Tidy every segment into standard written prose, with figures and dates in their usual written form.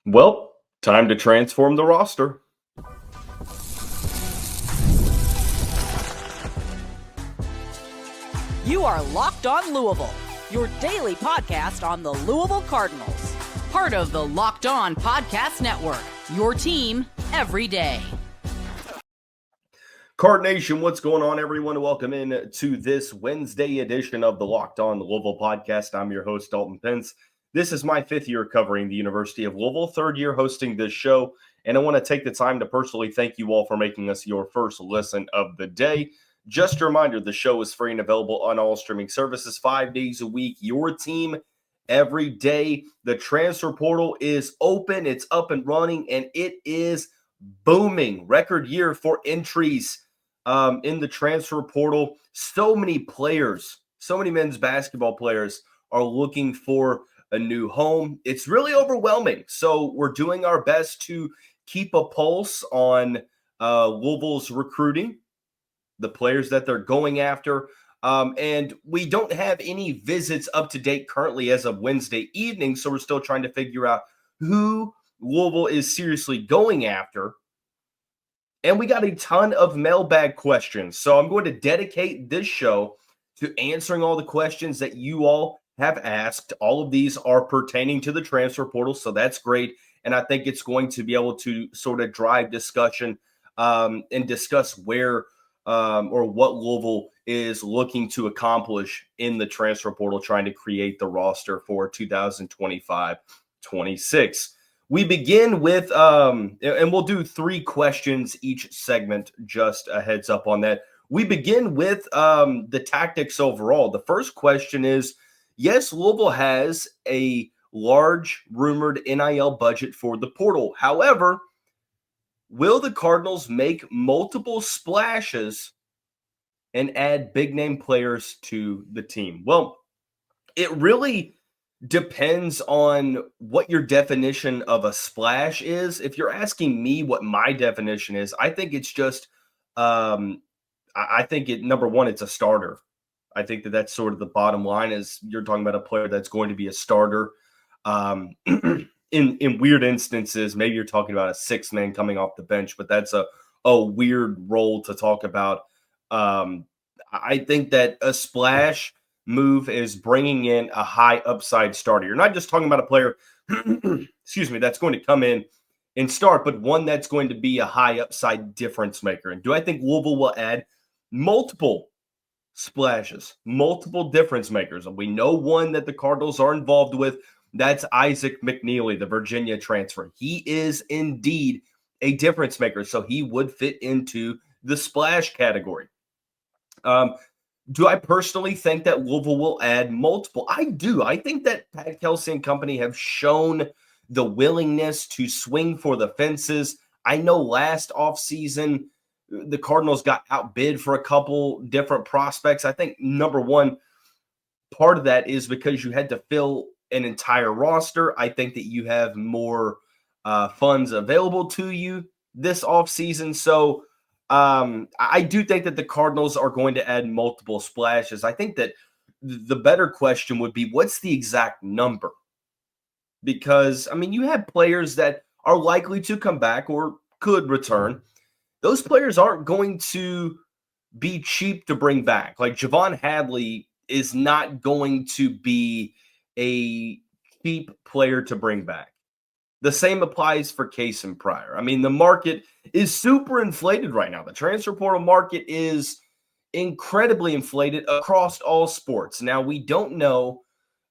Well, time to transform the roster. You are Locked On Louisville, your daily podcast on the Louisville Cardinals. Part of the Locked On Podcast Network, your team every day. Card Nation, what's going on, everyone? Welcome in to this Wednesday edition of the Locked On Louisville podcast. I'm your host, Dalton Pence. This is my fifth year covering the University of Louisville, third year hosting this show, and I want to take the time to personally thank you all for making us your first listen of the day. Just a reminder, the show is free and available on all streaming services 5 days a week. Your team every day. The transfer portal is open, it's up and running, and it is booming. Record year for entries in the transfer portal. So many players, so many men's basketball players are looking for a new home. It's really overwhelming. So we're doing our best to keep a pulse on Louisville's recruiting, the players that they're going after. And we don't have any visits up to date currently as of Wednesday evening. So we're still trying to figure out who Louisville is seriously going after. And we got a ton of mailbag questions. So I'm going to dedicate this show to answering all the questions that you all have asked. All of these are pertaining to the transfer portal. So that's great. And I think it's going to be able to sort of drive discussion and discuss where or what Louisville is looking to accomplish in the transfer portal, trying to create the roster for 2025-26. We begin with, and we'll do 3 questions each segment, just a heads up on that. We begin with the tactics overall. The first question is, yes, Louisville has a large rumored NIL budget for the portal. However, will the Cardinals make multiple splashes and add big-name players to the team? Well, it really depends on what your definition of a splash is. If you're asking me what my definition is, I think it's just, I think number one, it's a starter. I think that's sort of the bottom line. Is you're talking about a player that's going to be a starter. In weird instances, maybe you're talking about a 6-man coming off the bench, but that's a weird role to talk about. I think that a splash move is bringing in a high upside starter. You're not just talking about a player, excuse me, that's going to come in and start, but one that's going to be a high upside difference maker. And do I think Louisville will add multiple splashes, multiple difference makers? And we know one that the Cardinals are involved with. That's Isaac McKneely, the Virginia transfer. He is indeed a difference maker, so he would fit into the splash category. Do I personally think that Louisville will add multiple? I do. I think that Pat Kelsey and company have shown the willingness to swing for the fences. I know last offseason, the Cardinals got outbid for a couple different prospects. I think, number one, part of that is because you had to fill an entire roster. I think that you have more funds available to you this offseason. So I do think that the Cardinals are going to add multiple splashes. I think that the better question would be, what's the exact number? Because, I mean, you have players that are likely to come back or could return. Those players aren't going to be cheap to bring back. Like Javon Hadley is not going to be a cheap player to bring back. The same applies for Case and Pryor. I mean, the market is super inflated right now. The transfer portal market is incredibly inflated across all sports. Now, we don't know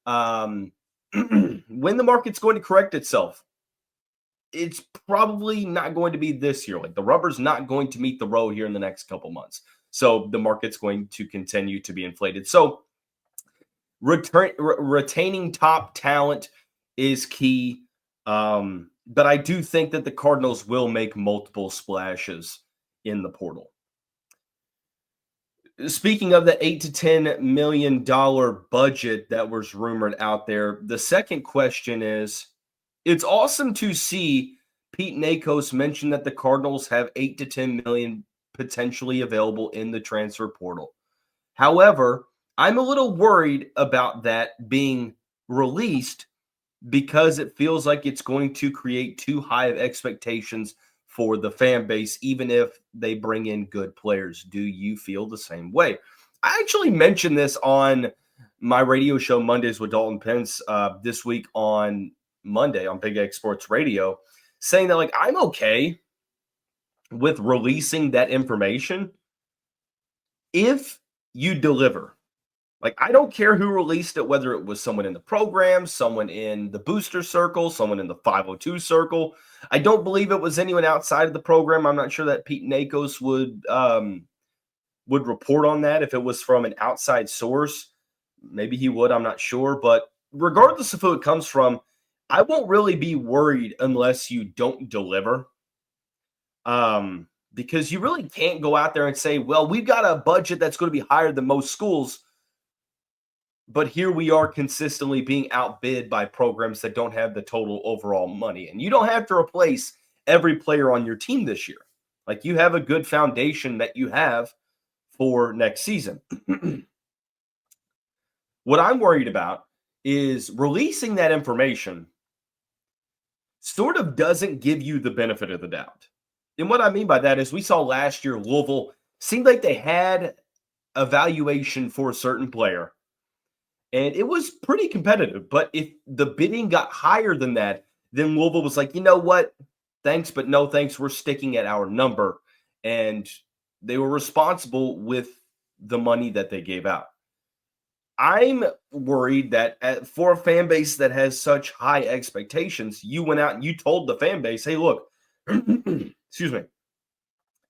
when the market's going to correct itself. It's probably not going to be this year. Like the rubber's not going to meet the road here in the next couple months. So the market's going to continue to be inflated. So retaining top talent is key. But I do think that the Cardinals will make multiple splashes in the portal. Speaking of the $8 to $10 million budget that was rumored out there, the second question is, it's awesome to see Pete Nakos mention that the Cardinals have $8 to $10 million potentially available in the transfer portal. However, I'm a little worried about that being released because it feels like it's going to create too high of expectations for the fan base, even if they bring in good players. Do you feel the same way? I actually mentioned this on my radio show Mondays with Dalton Pence this week on Monday on Big X Sports Radio, saying that like I'm okay with releasing that information if you deliver. Like, I don't care who released it, whether it was someone in the program, someone in the booster circle, someone in the 502 circle. I don't believe it was anyone outside of the program. I'm not sure that Pete Nakos would report on that if it was from an outside source. Maybe he would, I'm not sure. But regardless of who it comes from, I won't really be worried unless you don't deliver. Because you really can't go out there and say, well, we've got a budget that's going to be higher than most schools, but here we are consistently being outbid by programs that don't have the total overall money. And you don't have to replace every player on your team this year. Like, you have a good foundation that you have for next season. What I'm worried about is releasing that information sort of doesn't give you the benefit of the doubt. And what I mean by that is we saw last year Louisville seemed like they had a valuation for a certain player, and it was pretty competitive. But if the bidding got higher than that, then Louisville was like, you know what? Thanks, but no thanks. We're sticking at our number. And they were responsible with the money that they gave out. I'm worried that for a fan base that has such high expectations, you went out and you told the fan base, hey, look, excuse me.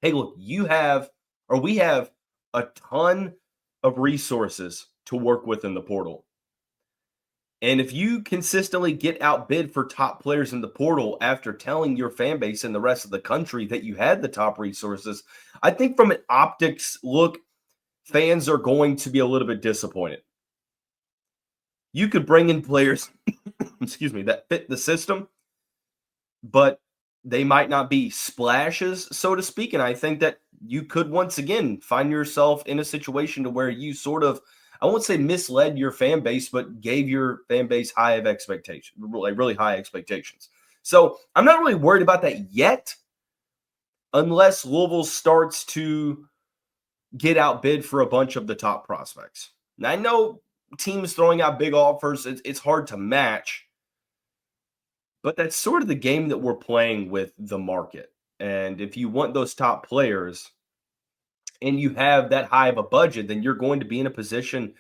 Hey, look, we have a ton of resources to work with in the portal. And if you consistently get outbid for top players in the portal after telling your fan base and the rest of the country that you had the top resources, I think from an optics look, fans are going to be a little bit disappointed. You could bring in players, excuse me, that fit the system, but they might not be splashes, so to speak. And I think that you could once again find yourself in a situation to where you sort of, I won't say misled your fan base, but gave your fan base high of expectations, like really high expectations. So I'm not really worried about that yet, unless Louisville starts to get outbid for a bunch of the top prospects. Now, I know teams throwing out big offers, it's hard to match, but that's sort of the game that we're playing with the market. And if you want those top players and you have that high of a budget, then you're going to be in a position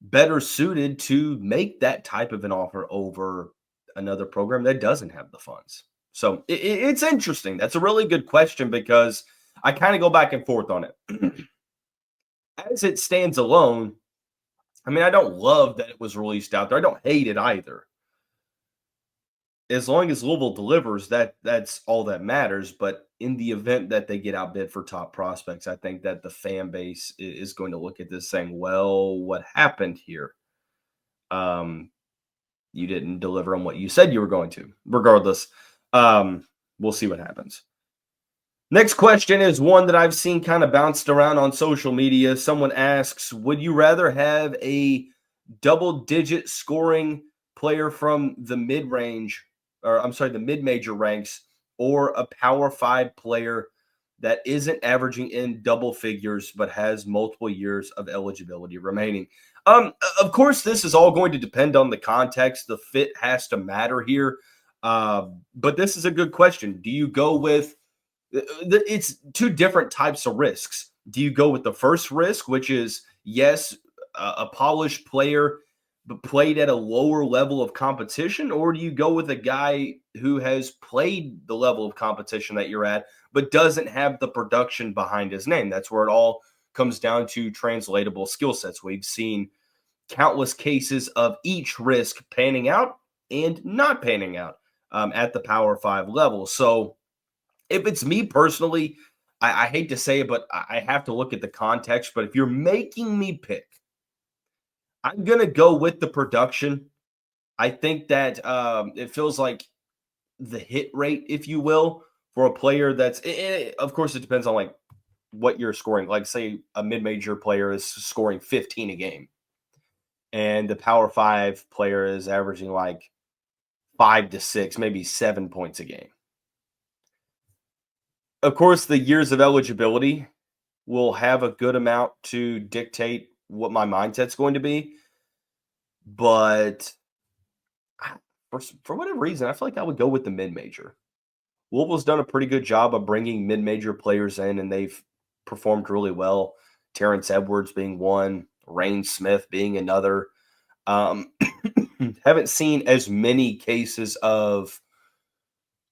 better suited to make that type of an offer over another program that doesn't have the funds. So it's interesting. That's a really good question because I kind of go back and forth on it. As it stands alone, I mean, I don't love that it was released out there. I don't hate it either. As long as Louisville delivers, that's all that matters. But in the event that they get outbid for top prospects, I think that the fan base is going to look at this saying, well, what happened here? You didn't deliver on what you said you were going to. Regardless, we'll see what happens. Next question is one that I've seen kind of bounced around on social media. Someone asks, would you rather have a double-digit scoring player from the mid-range, or I'm sorry, the mid-major ranks, or a Power 5 player that isn't averaging in double figures but has multiple years of eligibility remaining? Of course, this is all going to depend on the context. The fit has to matter here. But this is a good question. Do you go with it's two different types of risks. Do you go with the first risk, which is, yes, a polished player, but played at a lower level of competition? Or do you go with a guy who has played the level of competition that you're at, but doesn't have the production behind his name? That's where it all comes down to translatable skill sets. We've seen countless cases of each risk panning out and not panning out at the Power 5 level. So if it's me personally, I hate to say it, but I have to look at the context. But if you're making me pick, I'm going to go with the production. I think that it feels like the hit rate, if you will, for a player that's, of course, it depends on like what you're scoring. Like, say a mid-major player is scoring 15 a game, and the Power 5 player is averaging like 5 to 6, maybe 7 points a game. Of course, the years of eligibility will have a good amount to dictate what my mindset's going to be. But for whatever reason, I feel like I would go with the mid-major. Louisville's done a pretty good job of bringing mid-major players in, and they've performed really well. Terrence Edwards being one, Rain Smith being another. Haven't seen as many cases of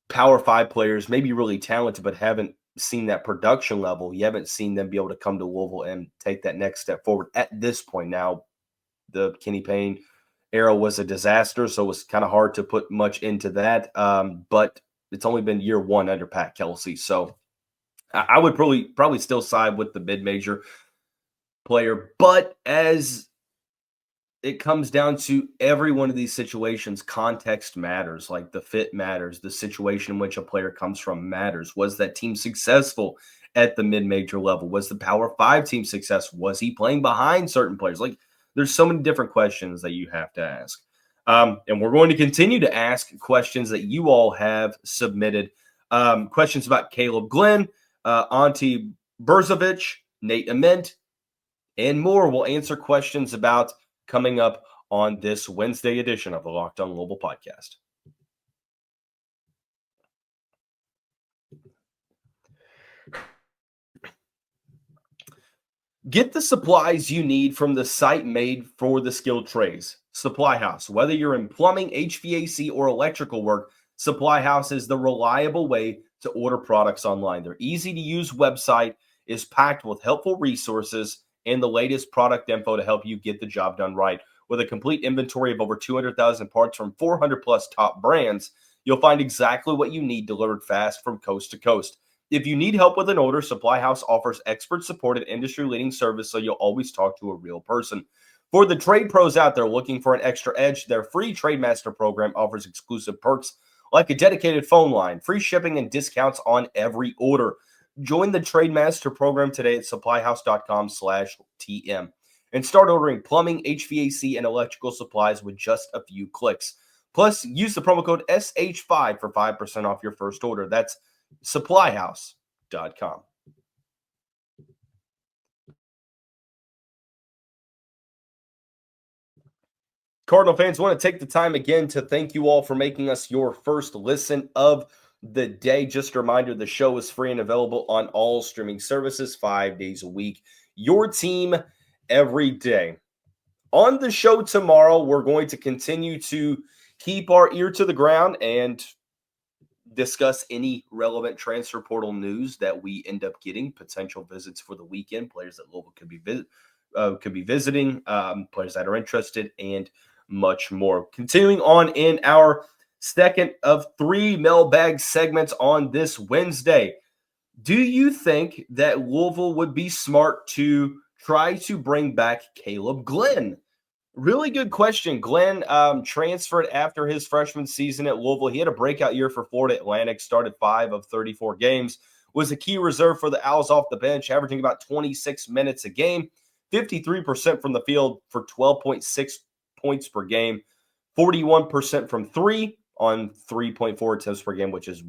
Power 5 players, maybe really talented, but haven't seen that production level. You haven't seen them be able to come to Louisville and take that next step forward at this point. Now, the Kenny Payne era was a disaster, so it was kind of hard to put much into that. But it's only been year one under Pat Kelsey. So I would probably still side with the mid-major player. But as it comes down to every one of these situations, context matters. Like the fit matters. The situation in which a player comes from matters. Was that team successful at the mid-major level? Was the Power 5 team successful? Was he playing behind certain players? Like, there's so many different questions that you have to ask. And we're going to continue to ask questions that you all have submitted. Questions about Kaleb Glenn, Ante Brzovich, Nate Ament, and more. We'll answer questions about coming up on this Wednesday edition of the Locked On Louisville podcast. Get the supplies you need from the site made for the skilled trades, Supply House. Whether you're in plumbing, HVAC, or electrical work, Supply House is the reliable way to order products online. Their easy-to-use website is packed with helpful resources and the latest product info to help you get the job done right. With a complete inventory of over 200,000 parts from 400-plus top brands, you'll find exactly what you need delivered fast from coast to coast. If you need help with an order, Supply House offers expert support and industry-leading service, so you'll always talk to a real person. For the trade pros out there looking for an extra edge, their free TradeMaster program offers exclusive perks like a dedicated phone line, free shipping, and discounts on every order. Join the TradeMaster program today at supplyhouse.com/TM and start ordering plumbing, HVAC, and electrical supplies with just a few clicks. Plus, use the promo code SH5 for 5% off your first order. That's supplyhouse.com. Cardinal fans, want to take the time again to thank you all for making us your first listen of the day. Just a reminder, the show is free and available on all streaming services 5 days a week. Your team every day. On the show tomorrow, we're going to continue to keep our ear to the ground and discuss any relevant transfer portal news that we end up getting, potential visits for the weekend, players that Louisville could be visiting, players that are interested, and much more. Continuing on in our second of 3 mailbag segments on this Wednesday, do you think that Louisville would be smart to try to bring back Kaleb Glenn? Really good question. Glenn transferred after his freshman season at Louisville. He had a breakout year for Florida Atlantic, started 5 of 34 games, was a key reserve for the Owls off the bench, averaging about 26 minutes a game, 53% from the field for 12.6 points per game, 41% from 3 on 3.4 attempts per game, which is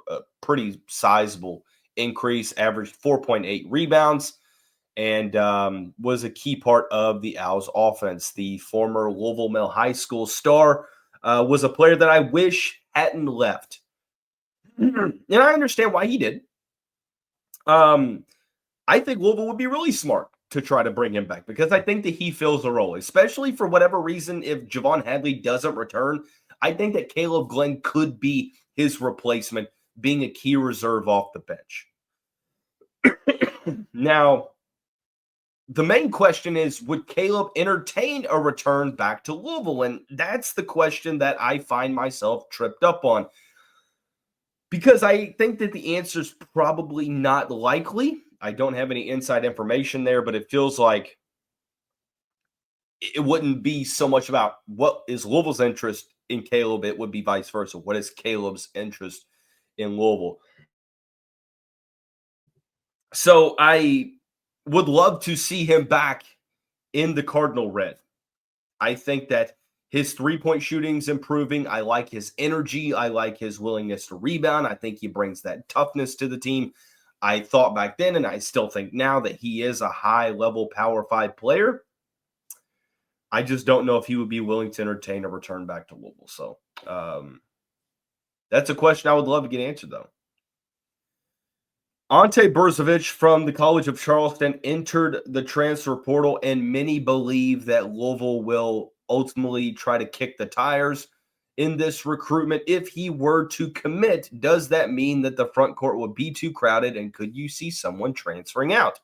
a pretty sizable increase, averaged 4.8 rebounds, and was a key part of the Owls offense. The former Louisville Male High School star was a player that I wish hadn't left. And I understand why he did. I think Louisville would be really smart to try to bring him back because I think that he fills the role, especially for whatever reason. If Javon Hadley doesn't return, I think that Kaleb Glenn could be his replacement, being a key reserve off the bench. Now, the main question is, would Kaleb entertain a return back to Louisville? And that's the question that I find myself tripped up on, because I think that the answer is probably not likely. I don't have any inside information there, but it feels like it wouldn't be so much about what is Louisville's interest in Kaleb. It would be vice versa. What is Caleb's interest in Louisville? So I would love to see him back in the Cardinal red. I think that His three-point shooting's improving. I like his energy. I like his willingness to rebound. I think he brings that toughness to the team. I thought back then, and I still think now, that he is a high-level Power 5 player. I just don't know if he would be willing to entertain a return back to Louisville. So that's a question I would love to get answered, though. Ante Brzovich from the College of Charleston entered the transfer portal, and many believe that Louisville will ultimately try to kick the tires in this recruitment. If he were to commit, does that mean that the front court would be too crowded, and could you see someone transferring out?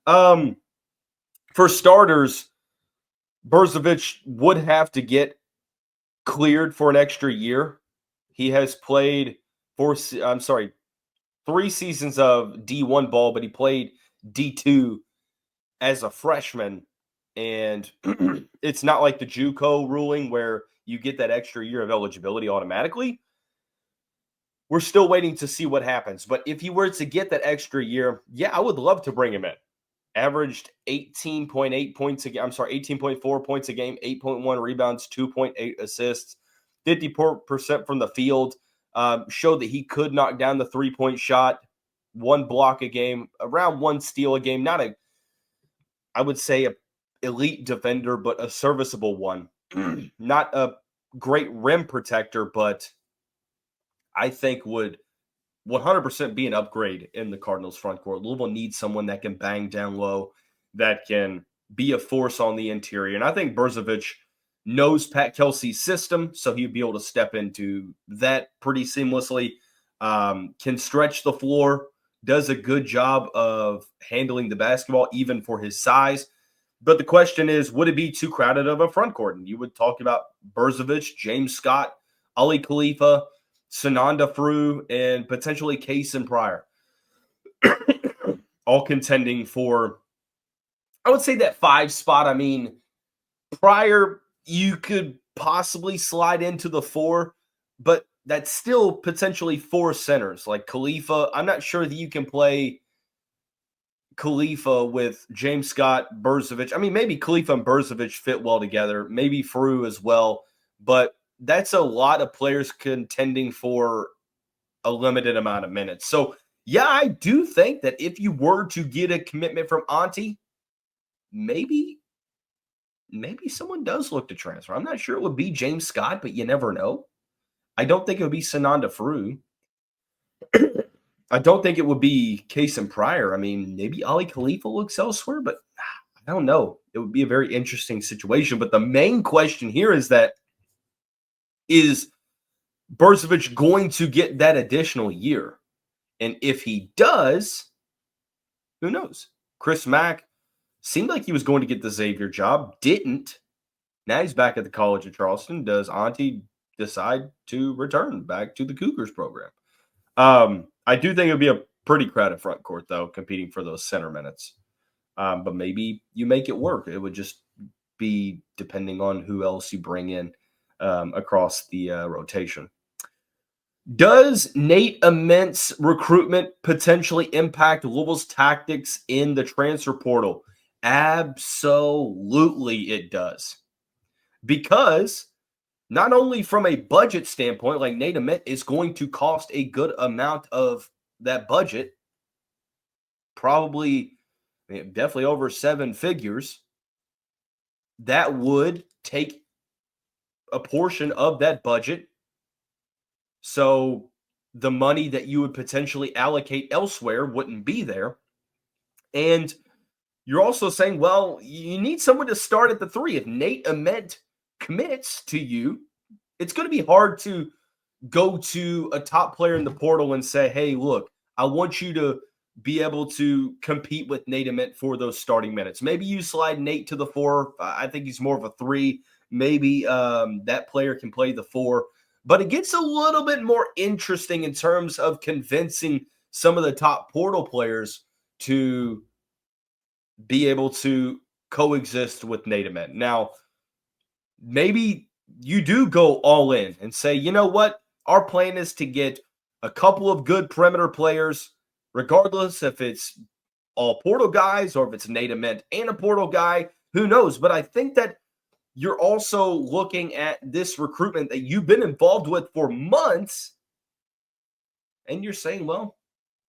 For starters, Brzovich would have to get cleared for an extra year. He has played 3 seasons of D1 ball, but he played D2 as a freshman. And it's not like the JUCO ruling where you get that extra year of eligibility automatically. We're still waiting to see what happens. But if he were to get that extra year, yeah, I would love to bring him in. Averaged 18.8 points a game. 18.4 points a game, 8.1 rebounds, 2.8 assists, 54% from the field. Showed that he could knock down the three-point shot, 1 block a game, around 1 steal a game. Not I would say, a elite defender, but a serviceable one. Not a great rim protector, but I think would 100% be an upgrade in the Cardinals front court. Louisville needs someone that can bang down low, that can be a force on the interior. And I think Brzovich knows Pat Kelsey's system, so he'd be able to step into that pretty seamlessly. Can stretch the floor, does a good job of handling the basketball, even for his size. But the question is, would it be too crowded of a front court? And you would talk about Brzovich, James Scott, Ali Khalifa, Sananda Frew, and potentially Kason Pryor. All contending for, I would say, that 5 spot. I mean, Pryor, you could possibly slide into the 4, but that's still potentially 4 centers. Like Khalifa, I'm not sure that you can play Khalifa with James Scott, Brzovich. I mean, maybe Khalifa and Brzovich fit well together. Maybe Frew as well. But that's a lot of players contending for a limited amount of minutes. So, yeah, I do think that if you were to get a commitment from Ante, maybe someone does look to transfer. I'm not sure it would be James Scott, but you never know. I don't think it would be Sananda Frew. I don't think it would be Kason Pryor. I mean, maybe Ali Khalifa looks elsewhere, but I don't know. It would be a very interesting situation. But the main question here is Brzovich going to get that additional year? And if he does, who knows? Chris Mack seemed like he was going to get the Xavier job, didn't. Now he's back at the College of Charleston. Does Ante decide to return back to the Cougars program? I do think it would be a pretty crowded front court, though, competing for those center minutes. But maybe you make it work. It would just be depending on who else you bring in across the rotation. Does Nate Ament's recruitment potentially impact Louisville's tactics in the transfer portal? Absolutely it does. Because not only from a budget standpoint, like Nate Ament is going to cost a good amount of that budget, probably, definitely over 7 figures. That would take a portion of that budget. So the money that you would potentially allocate elsewhere wouldn't be there. And you're also saying, well, you need someone to start at the 3. If Nate Ament commits to you, it's going to be hard to go to a top player in the portal and say, hey, look, I want you to be able to compete with Nate Ament for those starting minutes. Maybe you slide Nate to the 4. I think he's more of a 3. Maybe that player can play the 4. But it gets a little bit more interesting in terms of convincing some of the top portal players to be able to coexist with Nate Ament. Now, maybe you do go all in and say, you know what? Our plan is to get a couple of good perimeter players, regardless if it's all portal guys or if it's Nate Ament and a portal guy. Who knows? But I think that you're also looking at this recruitment that you've been involved with for months, and you're saying, well,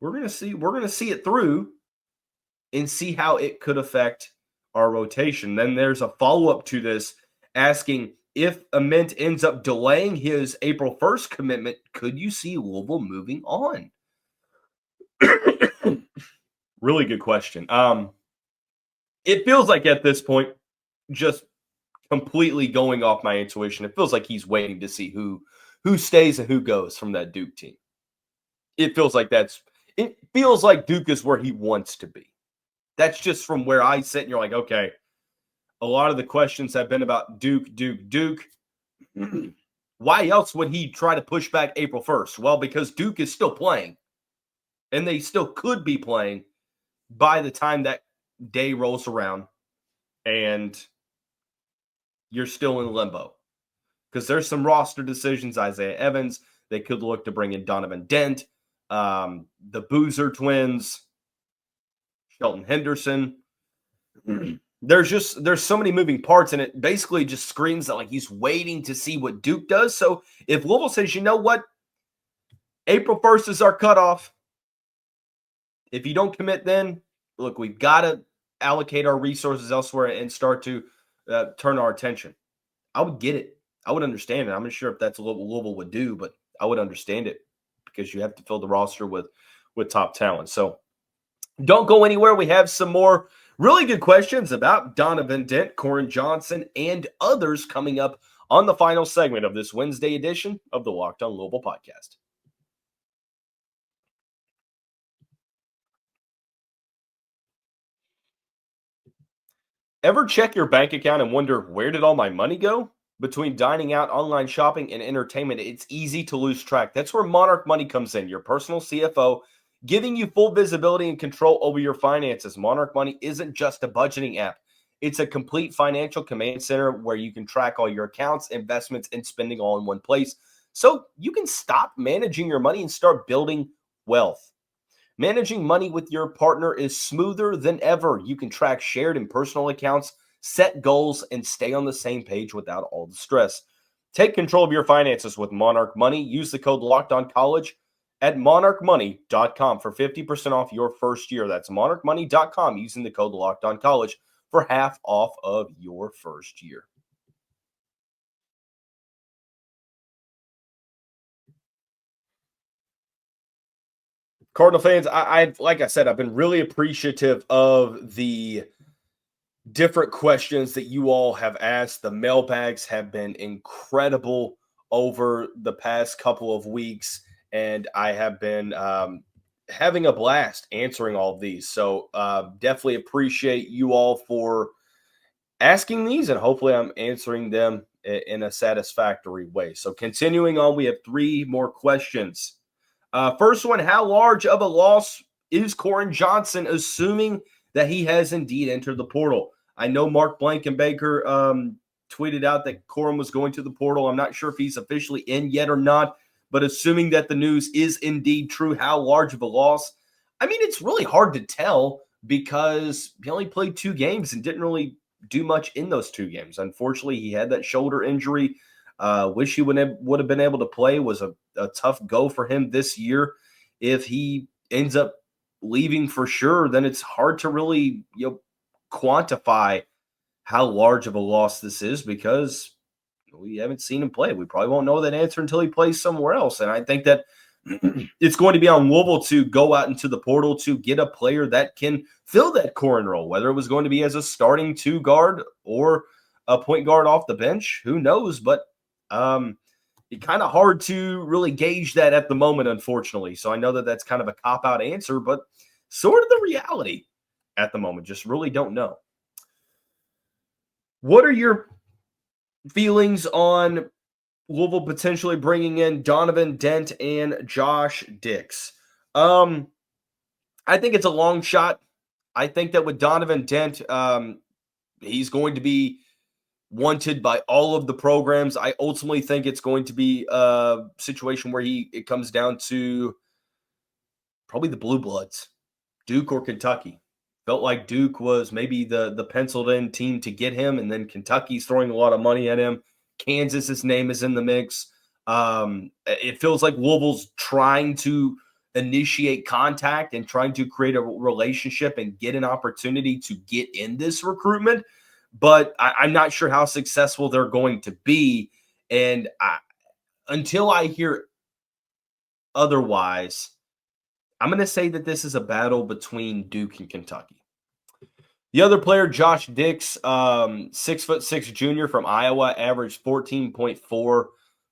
we're going to see it through and see how it could affect our rotation. Then there's a follow-up to this asking, if Ament ends up delaying his April 1st commitment, could you see Louisville moving on? Really good question. It feels like at this point, just completely going off my intuition, it feels like he's waiting to see who stays and who goes from that Duke team. It feels like Duke is where he wants to be. That's just from where I sit, and you're like, okay, a lot of the questions have been about Duke. Why else would he try to push back April 1st? Well, because Duke is still playing, and they still could be playing by the time that day rolls around, and you're still in limbo. Because there's some roster decisions. Isaiah Evans, they could look to bring in Donovan, Dent, the Boozer twins, Shelton Henderson. There's so many moving parts, and it basically just screams that like he's waiting to see what Duke does. So if Louisville says, you know what, April 1st is our cutoff. If you don't commit then, look, we've got to allocate our resources elsewhere and start to turn our attention. I would get it. I would understand it. I'm not sure if that's what Louisville would do, but I would understand it because you have to fill the roster with top talent. So don't go anywhere. We have some more really good questions about Donovan, Dent, Koren Johnson, and others coming up on the final segment of this Wednesday edition of the Locked On Louisville podcast. Ever check your bank account and wonder, where did all my money go? Between dining out, online shopping, and entertainment, it's easy to lose track. That's where Monarch Money comes in, your personal CFO, giving you full visibility and control over your finances. Monarch Money isn't just a budgeting app. It's a complete financial command center where you can track all your accounts, investments, and spending all in one place. So you can stop managing your money and start building wealth. Managing money with your partner is smoother than ever. You can track shared and personal accounts, set goals, and stay on the same page without all the stress. Take control of your finances with Monarch Money. Use the code LOCKEDONCollege at monarchmoney.com for 50% off your first year. That's monarchmoney.com using the code LOCKEDONCollege for half off of your first year. Cardinal fans, like I said, I've been really appreciative of the different questions that you all have asked. The mailbags have been incredible over the past couple of weeks, and I have been having a blast answering all of these. So definitely appreciate you all for asking these, and hopefully I'm answering them in a satisfactory way. So continuing on, we have 3 more questions. First one, how large of a loss is Koren Johnson, assuming that he has indeed entered the portal? I know Mark Blankenbaker tweeted out that Koren was going to the portal. I'm not sure if he's officially in yet or not, but assuming that the news is indeed true, how large of a loss? I mean, it's really hard to tell because he only played 2 games and didn't really do much in those 2 games. Unfortunately, he had that shoulder injury. Wish he would have been able to play. Was a tough go for him this year. If he ends up leaving for sure, then it's hard to really quantify how large of a loss this is because we haven't seen him play. We probably won't know that answer until he plays somewhere else. And I think that it's going to be on Louisville to go out into the portal to get a player that can fill that Koren role, whether it was going to be as a starting 2 guard or a point guard off the bench. Who knows? But it's kind of hard to really gauge that at the moment, unfortunately. So I know that that's kind of a cop-out answer, but sort of the reality at the moment. Just really don't know. What are your feelings on Louisville potentially bringing in Donovan, Dent, and Josh Dix? I think it's a long shot. I think that with Donovan Dent, he's going to be wanted by all of the programs. I ultimately think it's going to be a situation where it comes down to probably the Blue Bloods, Duke or Kentucky. Felt like Duke was maybe the penciled-in team to get him, and then Kentucky's throwing a lot of money at him. Kansas's name is in the mix. It feels like Louisville's trying to initiate contact and trying to create a relationship and get an opportunity to get in this recruitment, but I'm not sure how successful they're going to be. And until I hear otherwise, I'm going to say that this is a battle between Duke and Kentucky. The other player, Josh Dix, 6'6" junior from Iowa, averaged 14.4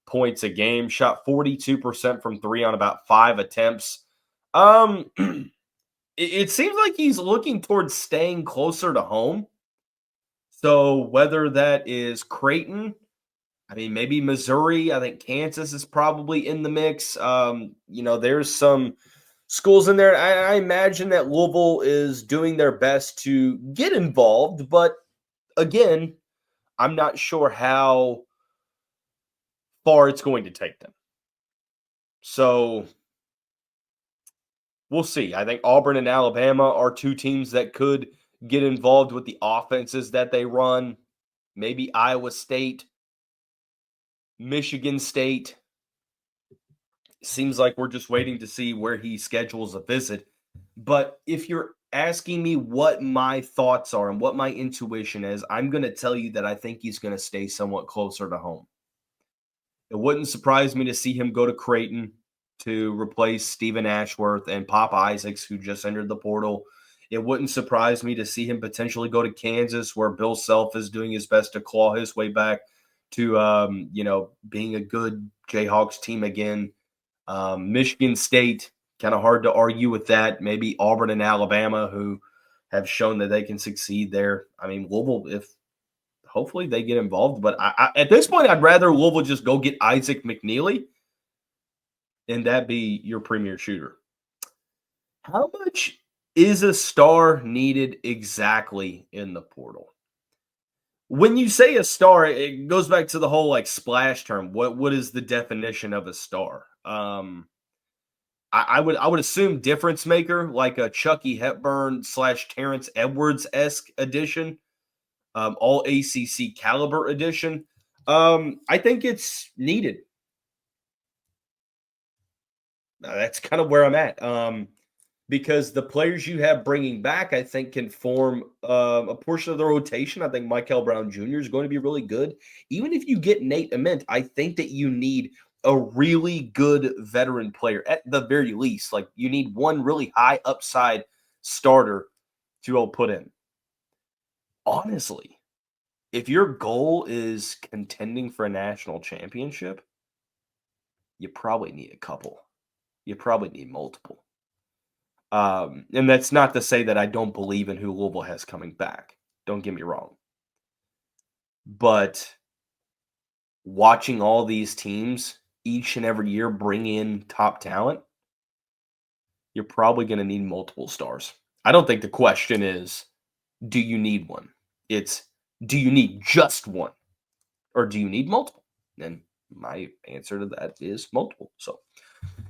points a game, shot 42% from three on about 5 attempts. It seems like he's looking towards staying closer to home. So whether that is Creighton, I mean, maybe Missouri, I think Kansas is probably in the mix. There's some schools in there. I imagine that Louisville is doing their best to get involved, but again, I'm not sure how far it's going to take them. So we'll see. I think Auburn and Alabama are two teams that could get involved with the offenses that they run. Maybe Iowa State, Michigan State. Seems like we're just waiting to see where he schedules a visit. But if you're asking me what my thoughts are and what my intuition is, I'm going to tell you that I think he's going to stay somewhat closer to home. It wouldn't surprise me to see him go to Creighton to replace Stephen Ashworth and Pop Isaacs, who just entered the portal. It wouldn't surprise me to see him potentially go to Kansas, where Bill Self is doing his best to claw his way back to, being a good Jayhawks team again. Michigan State, kind of hard to argue with that. Maybe Auburn and Alabama, who have shown that they can succeed there. I mean, Louisville, hopefully they get involved. But at this point, I'd rather Louisville just go get Isaac McKneely and that be your premier shooter. How much is a star needed exactly in the portal? When you say a star, it goes back to the whole splash term. What is the definition of a star? I would assume difference maker, like a Chucky Hepburn / Terrence Edwards-esque edition, all ACC caliber edition. I think it's needed. That's kind of where I'm at. Because the players you have bringing back, I think, can form a portion of the rotation. I think Michael Brown Jr. is going to be really good. Even if you get Nate Ament, I think that you need a really good veteran player at the very least. Like, you need one really high upside starter to put in. Honestly, if your goal is contending for a national championship, you probably need a couple. You probably need multiple. And that's not to say that I don't believe in who Louisville has coming back. Don't get me wrong. But watching all these teams each and every year bring in top talent, you're probably going to need multiple stars. I don't think the question is, do you need one? It's, do you need just one? Or do you need multiple? And my answer to that is multiple. So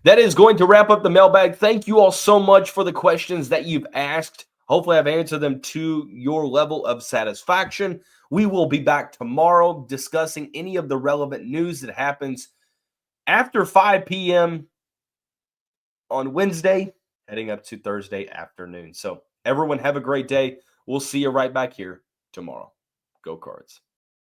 that is going to wrap up the mailbag. Thank you all so much for the questions that you've asked. Hopefully I've answered them to your level of satisfaction. We will be back tomorrow discussing any of the relevant news that happens after 5 p.m. on Wednesday, heading up to Thursday afternoon. So everyone have a great day. We'll see you right back here tomorrow. Go Cards.